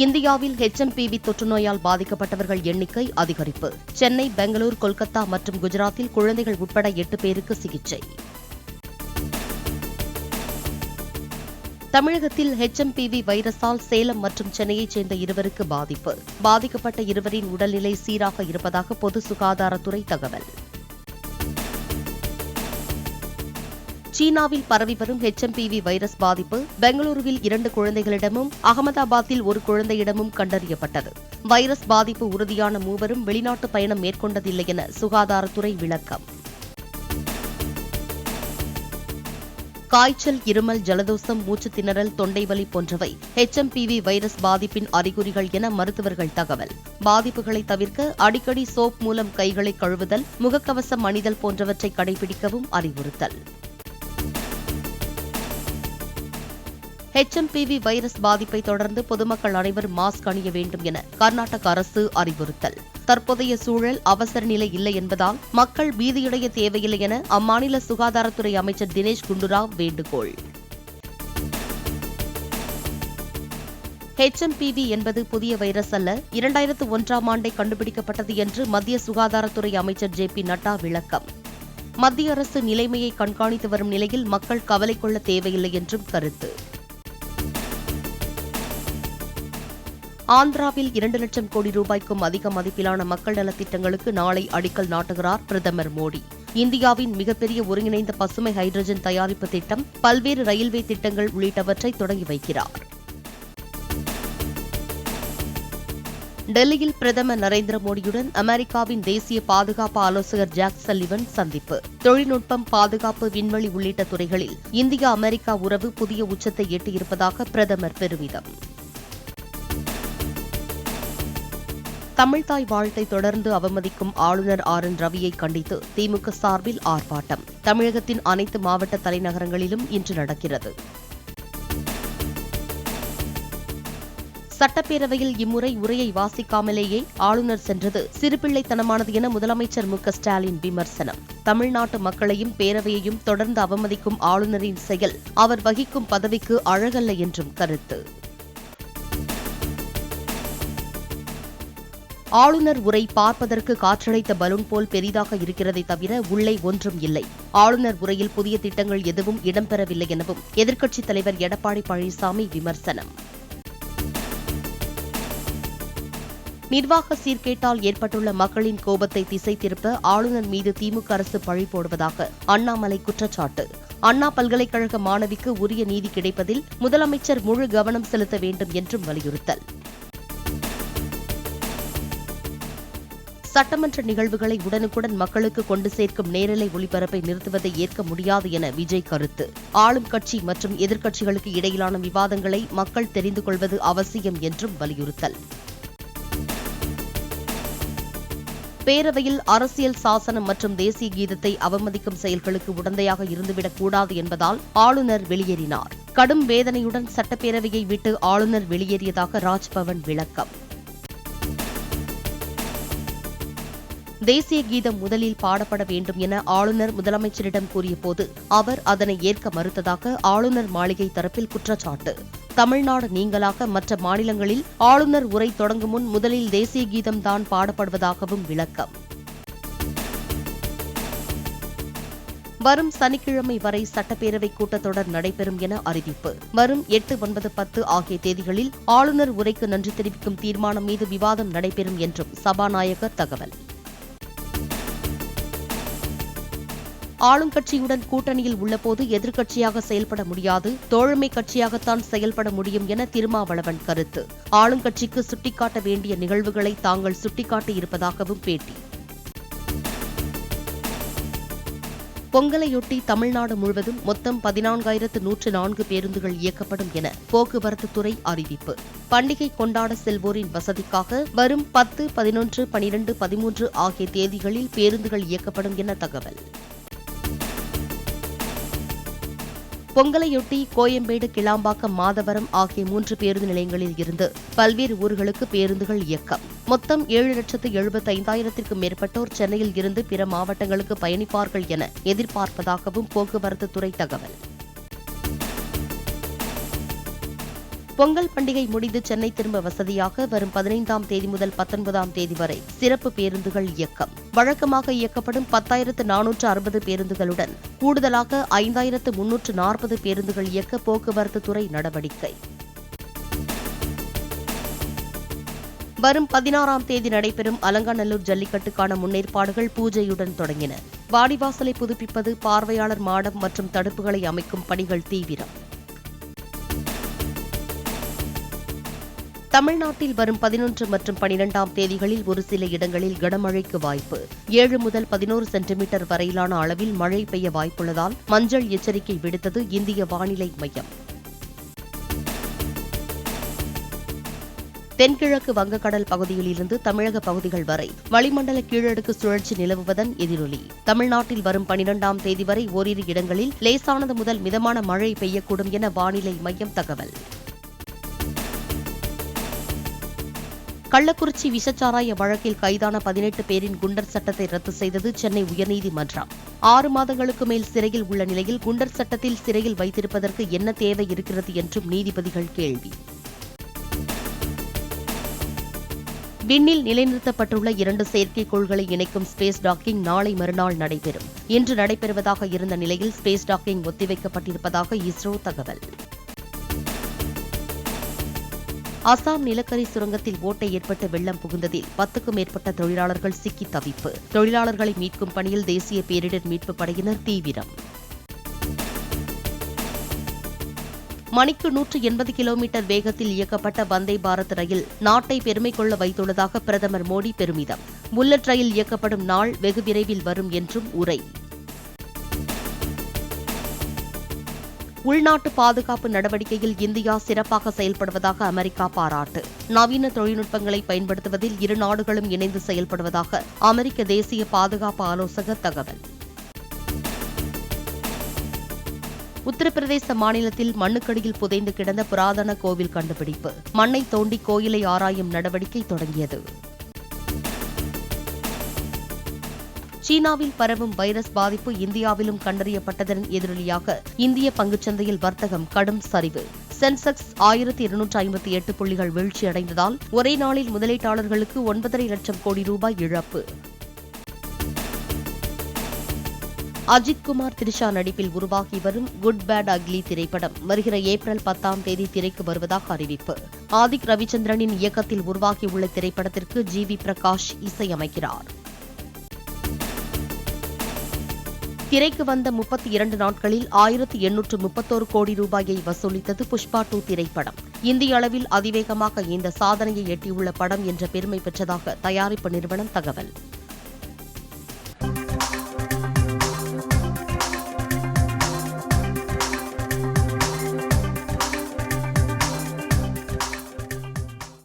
இந்தியாவில் HMPV தொற்றுநோயால் பாதிக்கப்பட்டவர்கள் எண்ணிக்கை அதிகரிப்பு. சென்னை, பெங்களூர், கொல்கத்தா மற்றும் குஜராத்தில் குழந்தைகள் உட்பட 8 பேருக்கு சிகிச்சை. தமிழகத்தில் HMPV வைரஸால் சேலம் மற்றும் சென்னையைச் சேர்ந்த 2 பாதிப்பு. பாதிக்கப்பட்ட 2 உடல்நிலை சீராக இருப்பதாக பொது சுகாதாரத்துறை தகவல். சீனாவில் பரவி வரும் HMPV வைரஸ் பாதிப்பு பெங்களூருவில் 2 குழந்தைகளிடமும் அகமதாபாத்தில் 1 குழந்தையிடமும் கண்டறியப்பட்டது. வைரஸ் பாதிப்பு உறுதியான 3 வெளிநாட்டு பயணம் மேற்கொண்டதில்லை என சுகாதாரத்துறை விளக்கம். காய்ச்சல், இருமல், ஜலதோஷம், மூச்சு திணறல், தொண்டை வலி போன்றவை HMPV வைரஸ் பாதிப்பின் அறிகுறிகள் என மருத்துவர்கள் தகவல். பாதிப்புகளை தவிர்க்க அடிக்கடி சோப் மூலம் கைகளை கழுவுதல், முகக்கவசம் அணிதல் போன்றவற்றை கடைபிடிக்கவும் அறிவுறுத்தல். HMPV வைரஸ் பாதிப்பை தொடர்ந்து பொதுமக்கள் அனைவரும் மாஸ்க் அணிய வேண்டும் என கர்நாடக அரசு அறிவுறுத்தல். தற்போதைய சூழல் அவசர நிலை இல்லை என்பதால் மக்கள் பீதியடைய தேவையில்லை என அம்மாநில சுகாதாரத்துறை அமைச்சர் தினேஷ் குண்டுராவ் வேண்டுகோள். HMPV என்பது புதிய வைரஸ் அல்ல, 2001ஆம் ஆண்டே கண்டுபிடிக்கப்பட்டது என்று மத்திய சுகாதாரத்துறை அமைச்சர் JP நட்டா விளக்கம். மத்திய அரசு நிலைமையை கண்காணித்து வரும் நிலையில் மக்கள் கவலை கொள்ள தேவையில்லை என்றும் கருத்து. ஆந்திராவில் 2 லட்சம் கோடி ரூபாய்க்கும் அதிக மதிப்பிலான மக்கள் நலத்திட்டங்களுக்கு நாளை அடிக்கல் நாட்டுகிறார் பிரதமர் மோடி. இந்தியாவின் மிகப்பெரிய ஒருங்கிணைந்த பசுமை ஹைட்ரஜன் தயாரிப்பு திட்டம், பல்வேறு ரயில்வே திட்டங்கள் உள்ளிட்டவற்றை தொடங்கி வைக்கிறார். டெல்லியில் பிரதமர் நரேந்திர மோடியுடன் அமெரிக்காவின் தேசிய பாதுகாப்பு ஆலோசகர் ஜாக் சல்லிவன் சந்திப்பு. தொழில்நுட்பம், பாதுகாப்பு, விண்வெளி உள்ளிட்ட துறைகளில் இந்தியா அமெரிக்கா உறவு புதிய உச்சத்தை எட்டியிருப்பதாக பிரதமர் பெருமிதம். தமிழ்தாய் வாழ்த்தை தொடர்ந்து அவமதிக்கும் ஆளுநர் RN ரவியை கண்டித்து திமுக சார்பில் ஆர்ப்பாட்டம். தமிழகத்தின் அனைத்து மாவட்ட தலைநகரங்களிலும் இன்று நடக்கிறது. சட்டப்பேரவையில் இம்முறை உரையை வாசிக்காமலேயே ஆளுநர் சென்றது சிறுபிள்ளைத்தனமானது என முதலமைச்சர் மு.க.ஸ்டாலின் விமர்சனம். தமிழ்நாட்டு மக்களையும் பேரவையையும் தொடர்ந்து அவமதிக்கும் ஆளுநரின் செயல் அவர் வகிக்கும் பதவிக்கு அழகல்ல என்றும் கருத்து. ஆளுநர் உரை பார்ப்பதற்கு காற்றடைத்த பலூன் போல் பெரிதாக இருக்கிறதை தவிர உள்ளே ஒன்றும் இல்லை. ஆளுநர் உரையில் புதிய திட்டங்கள் எதுவும் இடம்பெறவில்லை எனவும் எதிர்க்கட்சித் தலைவர் எடப்பாடி பழனிசாமி விமர்சனம். நிர்வாக சீர்கேட்டால் ஏற்பட்டுள்ள மக்களின் கோபத்தை திசை திருப்ப ஆளுநர் மீது திமுக அரசு பழி போடுவதாக அண்ணாமலை குற்றச்சாட்டு. அண்ணா பல்கலைக்கழக மாணவிக்கு உரிய நீதி கிடைப்பதில் முதலமைச்சர் முழு கவனம் செலுத்த வேண்டும் என்றும் வலியுறுத்தல். சட்டமன்ற நிகழ்வுகளை உடனுக்குடன் மக்களுக்கு கொண்டு சேர்க்கும் நேரலை ஒளிபரப்பை நிறுத்துவதை ஏற்க முடியாது என விஜய் கருத்து. ஆளும் கட்சி மற்றும் எதிர்க்கட்சிகளுக்கு இடையிலான விவாதங்களை மக்கள் தெரிந்து கொள்வது அவசியம் என்றும் வலியுறுத்தல். பேரவையில் அரசியல் சாசனம் மற்றும் தேசிய கீதத்தை அவமதிக்கும் செயல்களுக்கு உடந்தையாக இருந்துவிடக் கூடாது என்பதால் ஆளுநர் வெளியேறினார். கடும் வேதனையுடன் சட்டப்பேரவையை விட்டு ஆளுநர் வெளியேறியதாக ராஜ்பவன் விளக்கம். தேசிய கீதம் முதலில் பாடப்பட வேண்டும் என ஆளுநர் முதலமைச்சரிடம் கூறியபோது அவர் அதனை ஏற்க மறுத்ததாக ஆளுநர் மாளிகை தரப்பில் குற்றச்சாட்டு. தமிழ்நாடு நீங்கலாக மற்ற மாநிலங்களில் ஆளுநர் உரை தொடங்கும் முன் முதலில் தேசிய கீதம் தான் பாடப்படுவதாகவும் விளக்கம். வரும் சனிக்கிழமை வரை சட்டப்பேரவை கூட்டத்தொடர் நடைபெறும் என அறிவிப்பு. வரும் 8, 9, 10 ஆகிய தேதிகளில் ஆளுநர் உரைக்கு நன்றி தெரிவிக்கும் தீர்மானம் மீது விவாதம் நடைபெறும் என்றும் சபாநாயகர் தகவல். ஆளுங்கட்சியுடன் கூட்டணியில் உள்ளபோது எதிர்க்கட்சியாக செயல்பட முடியாது, தோழமை கட்சியாகத்தான் செயல்பட முடியும் என திருமாவளவன் கருத்து. ஆளுங்கட்சிக்கு சுட்டிக்காட்ட வேண்டிய நிகழ்வுகளை தாங்கள் சுட்டிக்காட்டியிருப்பதாகவும் பேட்டி. பொங்கலையொட்டி தமிழ்நாடு முழுவதும் மொத்தம் 14,104 பேருந்துகள் இயக்கப்படும் என போக்குவரத்து துறை அறிவிப்பு. பண்டிகை கொண்டாட செல்வோரின் வசதிக்காக வரும் 10, 11, 12, 13 ஆகிய தேதிகளில் பேருந்துகள் இயக்கப்படும் என தகவல். பொங்கலையொட்டி கோயம்பேடு, கிளாம்பாக்கம், மாதவரம் ஆகிய 3 பேருந்து நிலையங்களில் இருந்து பல்வேறு ஊர்களுக்கு பேருந்துகள் இயக்கம். மொத்தம் 7,75,000க்கும் மேற்பட்டோர் சென்னையில் இருந்து பிற மாவட்டங்களுக்கு பயணிப்பார்கள் என எதிர்பார்ப்பதாகவும் போக்குவரத்து துறை தகவல். பொங்கல் பண்டிகை முடிந்து சென்னை திரும்ப வசதியாக வரும் 15ஆம் தேதி முதல் 19ஆம் தேதி வரை சிறப்பு பேருந்துகள் இயக்கம். வழக்கமாக இயக்கப்படும் 10,460 பேருந்துகளுடன் கூடுதலாக 5,340 பேருந்துகள் இயக்க போக்குவரத்து துறை நடவடிக்கை. வரும் 16ஆம் தேதி நடைபெறும் அலங்காநல்லூர் ஜல்லிக்கட்டுக்கான முன்னேற்பாடுகள் பூஜையுடன் தொடங்கின. வாடிவாசலை புதுப்பிப்பது, பார்வையாளர் மாடம் மற்றும் தடுப்புகளை அமைக்கும் பணிகள் தீவிரம். தமிழ்நாட்டில் வரும் 11 மற்றும் 12ஆம் தேதிகளில் ஒரு சில இடங்களில் கனமழைக்கு வாய்ப்பு. 7 முதல் 11 சென்டிமீட்டர் வரையிலான அளவில் மழை பெய்ய வாய்ப்புள்ளதால் மஞ்சள் எச்சரிக்கை விடுத்தது இந்திய வானிலை மையம். தென்கிழக்கு வங்கக்கடல் பகுதியில் இருந்து தமிழக பகுதிகள் வரை வளிமண்டல கீழடுக்கு சுழற்சி நிலவுவதன் எதிரொலி. தமிழ்நாட்டில் வரும் 12ஆம் தேதி வரை ஓரிரு இடங்களில் லேசானது முதல் மிதமான மழை பெய்யக்கூடும் என வானிலை மையம் தகவல். கள்ளக்குறிச்சி விஷச்சாராய வழக்கில் கைதான 18 பேரின் குண்டர் சட்டத்தை ரத்து செய்தது சென்னை உயர்நீதிமன்றம். 6 மாதங்களுக்கு மேல் சிறையில் உள்ள நிலையில் குண்டர் சட்டத்தில் சிறையில் வைத்திருப்பதற்கு என்ன தேவை இருக்கிறது என்றும் நீதிபதிகள் கேள்வி. விண்ணில் நிலைநிறுத்தப்பட்டுள்ள 2 செயற்கைக்கோள்களை இணைக்கும் ஸ்பேஸ் டாக்கிங் நாளை மறுநாள் நடைபெறும். இன்று நடைபெறுவதாக இருந்த நிலையில் ஸ்பேஸ் டாக்கிங் ஒத்திவைக்கப்பட்டிருப்பதாக இஸ்ரோ தகவல். அசாம் நிலக்கரி சுரங்கத்தில் ஓட்டை ஏற்பட்டு வெள்ளம் புகுந்ததில் 10க்கும் மேற்பட்ட தொழிலாளர்கள் சிக்கி தவிப்பு. தொழிலாளர்களை மீட்கும் பணியில் தேசிய பேரிடர் மீட்புப் படையினர் தீவிரம். மணிக்கு 180 கிலோமீட்டர் வேகத்தில் இயக்கப்பட்ட வந்தே பாரத் ரயில் நாட்டை பெருமை கொள்ள வைத்துள்ளதாக பிரதமர் மோடி பெருமிதம். புல்லட் ரயில் இயக்கப்படும் நாள் வெகு விரைவில் வரும் என்றும் உரை. உள்நாட்டு பாதுகாப்பு நடவடிக்கையில் இந்தியா சிறப்பாக செயல்படுவதாக அமெரிக்கா பாராட்டு. நவீன தொழில்நுட்பங்களை பயன்படுத்துவதில் இரு நாடுகளும் இணைந்து செயல்படுவதாக அமெரிக்க தேசிய பாதுகாப்பு ஆலோசகர் தகவல். உத்தரப்பிரதேச மாநிலத்தில் மண்ணுக்கடியில் புதைந்து கிடந்த புராதன கோவில் கண்டுபிடிப்பு. மண்ணை தோண்டி கோயிலை ஆராயும் நடவடிக்கை தொடங்கியது. சீனாவில் பரவும் வைரஸ் பாதிப்பு இந்தியாவிலும் கண்டறியப்பட்டதன் எதிரொலியாக இந்திய பங்குச்சந்தையில் வர்த்தகம் கடும் சரிவு. சென்செக்ஸ் 1258 புள்ளிகள் வீழ்ச்சியடைந்ததால் ஒரே நாளில் முதலீட்டாளர்களுக்கு 9.5 லட்சம் கோடி ரூபாய் இழப்பு. அஜித்குமார், திரிஷா நடிப்பில் உருவாகி வரும் குட் பேட் அக்லி திரைப்படம் வருகிற ஏப்ரல் 10ஆம் தேதி திரைக்கு வருவதாக அறிவிப்பு. ஆதிக் ரவிச்சந்திரனின் இயக்கத்தில் உருவாகியுள்ள திரைப்படத்திற்கு ஜி.வி. பிரகாஷ் இசையமைக்கிறார். திரைக்கு வந்த 32 நாட்களில் 1831 கோடி ரூபாயை வசூலித்தது புஷ்பா 2 திரைப்படம். இந்திய அளவில் அதிவேகமாக இந்த சாதனையை எட்டியுள்ள படம் என்ற பெருமை பெற்றதாக தயாரிப்பு நிறுவனம் தகவல்.